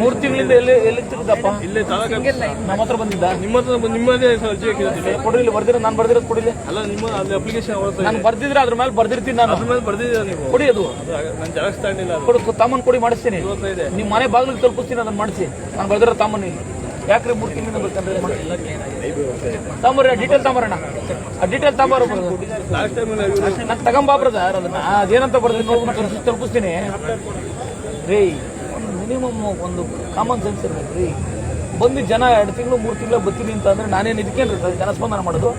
3 ತಿಂಗಳಿಂದ ಎಲ್ಲಿ ಸಿಗುತ್ತಪ್ಪ? ಇಲ್ಲೇ ನಮ್ಮ ಹತ್ರ ಬಂದಿದ್ದ? ನಿಮ್ಮದೇ ಅರ್ಜಿ ಹಾಕಿದ್ರೆ ಕೊಡಿ, ಇಲ್ಲಿ ನಾನು ಬರ್ದಿರೋದು ಕೊಡಿಲ್ಲ. ಅಲ್ಲ, ನಿಮ್ಮ ಅಲ್ಲಿ ಅಪ್ಲಿಕೇಶನ್ ನಾನು ಬರ್ದಿದ್ರೆ ಅದ್ರ ಮೇಲೆ ಬರ್ದಿರ್ತೀನಿ. ನಾನು ಅದ್ರ ಮೇಲೆ ಬರ್ದಿದ್ದೀರಾ ನೀವು? ಕೊಡಿ, ಅದು ನಾನು ಜೆರಾಕ್ಸ್ ತಗೊಂಡಿಲ್ಲ. ಕೊಡು, ತಾಮನ್ ಕೊಡಿ, ಮಾಡಿಸ್ತೀನಿ. ನಿಮ್ಮ ಮನೆ ಬಾಗಿಲಿಗೆ ತಲುಪಿಸ್ತೀನಿ, ಅದನ್ನ ಮಾಡಿಸಿ. ನಾನು ಬರ್ದಿರೋ ತಾಮನ್ ಇಲ್ಲಿ ಯಾಕ್ರಿ 3 ತಿಂಗಳಿಂದ ಬೇಕಂದ್ರೆ ತಾಂಬರ ಡೀಟೇಲ್ ತಾಂಬರಣ್ಣ, ಆ ಡೀಟೇಲ್ ತಾಂಬಾರ. ನಾನು ತಗೊಂಬಾ ಬ್ರದರ್, ಅದನ್ನ ಅದೇನಂತ ಬರ್ತೀನಿ ನೋಡ್ಬಿಟ್ಟು ತಲುಪಿಸ್ತೀನಿ ರೀ. ಮಿನಿಮಮ್ ಒಂದು ಕಾಮನ್ ಸೆನ್ಸ್ ಇರ್ಬೇಕು ರೀ. ಬಂದು ಜನ 2 ತಿಂಗಳು 3 ತಿಂಗಳು ಬರ್ತೀನಿ ಅಂತ ಅಂದ್ರೆ ನಾನೇನು ಇದಕ್ಕೇನು ಜನಸ್ಪಂದನ ಮಾಡೋದು?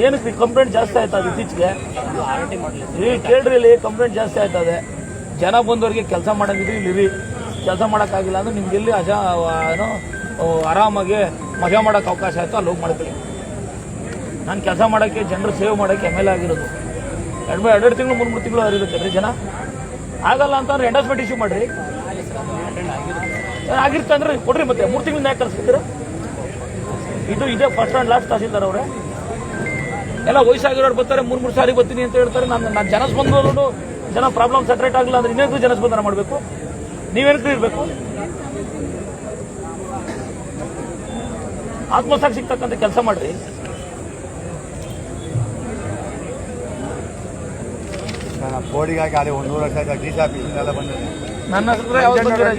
ಏನಕ್ಕೆ ಕಂಪ್ಲೇಂಟ್ ಜಾಸ್ತಿ ಆಯ್ತದೆ ಇತ್ತೀಚೆಗೆ? ರೀ ಕೇಳ್ರಿ, ಇಲ್ಲಿ ಕಂಪ್ಲೇಂಟ್ ಜಾಸ್ತಿ ಆಯ್ತದೆ. ಜನ ಬಂದವರಿಗೆ ಕೆಲಸ ಮಾಡೋದಿದ್ರಿ ಇಲ್ಲಿ ರೀ, ಕೆಲಸ ಮಾಡೋಕ್ಕಾಗಿಲ್ಲ ಅಂದ್ರೆ ನಿಮ್ಗೆ ಎಲ್ಲಿ ಏನೋ ಆರಾಮಾಗಿ ಮಜಾ ಮಾಡೋಕೆ ಅವಕಾಶ ಆಯಿತು ಅಲ್ಲಿ ಹೋಗಿ ಮಾಡ್ಕೊಳ್ಳಿ. ನಾನು ಕೆಲಸ ಮಾಡೋಕ್ಕೆ, ಜನರು ಸೇವ್ ಮಾಡೋಕ್ಕೆ MLA ಆಗಿರೋದು. 2 ತಿಂಗಳು 3 ತಿಂಗಳು ಇರುತ್ತೆ ರೀ. ಜನ ಆಗಲ್ಲ ಅಂತಂದ್ರೆ ಎಂಡೋಸ್ಮೆಂಟ್ ಇಶ್ಯೂ ಮಾಡಿರಿ. ಆಗಿರ್ತ ಅಂದ್ರೆ ಕೊಡ್ರಿ. ಮತ್ತೆ 3 ತಿಂಗಳಿಂದ ಯಾಕೆ ಕಳಿಸ್ಬಿಡ್ತೀರ? ಇದೇ ಫಸ್ಟ್ ಆ್ಯಂಡ್ ಲಾಸ್ಟ್ ತಹಸೀಲ್ದಾರ್ ಅವರೇ. ಎಲ್ಲ ವಯಸ್ಸಾಗಿರೋರು ಬರ್ತಾರೆ, 3 ಸಾರಿ ಬರ್ತೀನಿ ಅಂತ ಹೇಳ್ತಾರೆ. ನಾನು ಜನಸ್ಪಂದನೂ ಜನ ಪ್ರಾಬ್ಲಮ್ ಸೆಟ್ರೇಟ್ ಆಗಲ್ಲ ಅಂದ್ರೆ ಇನ್ನೇನು ಜನಸ್ಪಂದನ ಮಾಡಬೇಕು? ನೀವೇನಕ್ಕೆ ಇರಬೇಕು? ಆತ್ಮಸಾಕ್ಷಿ ಸಿಗ್ತಕ್ಕಂಥ ಕೆಲಸ ಮಾಡ್ರಿ. ಬೋರ್ಡಿಗಾಗಿ 1 ವರ್ಷ ಆಯ್ತು, ಡಿ ಸಿ ಆಫೀಸಿಂದ ಎಲ್ಲ ಬಂದಿದೆ. ನನ್ನ ಹತ್ರ ಯಾವ್ದು ಬಂದಿರೋ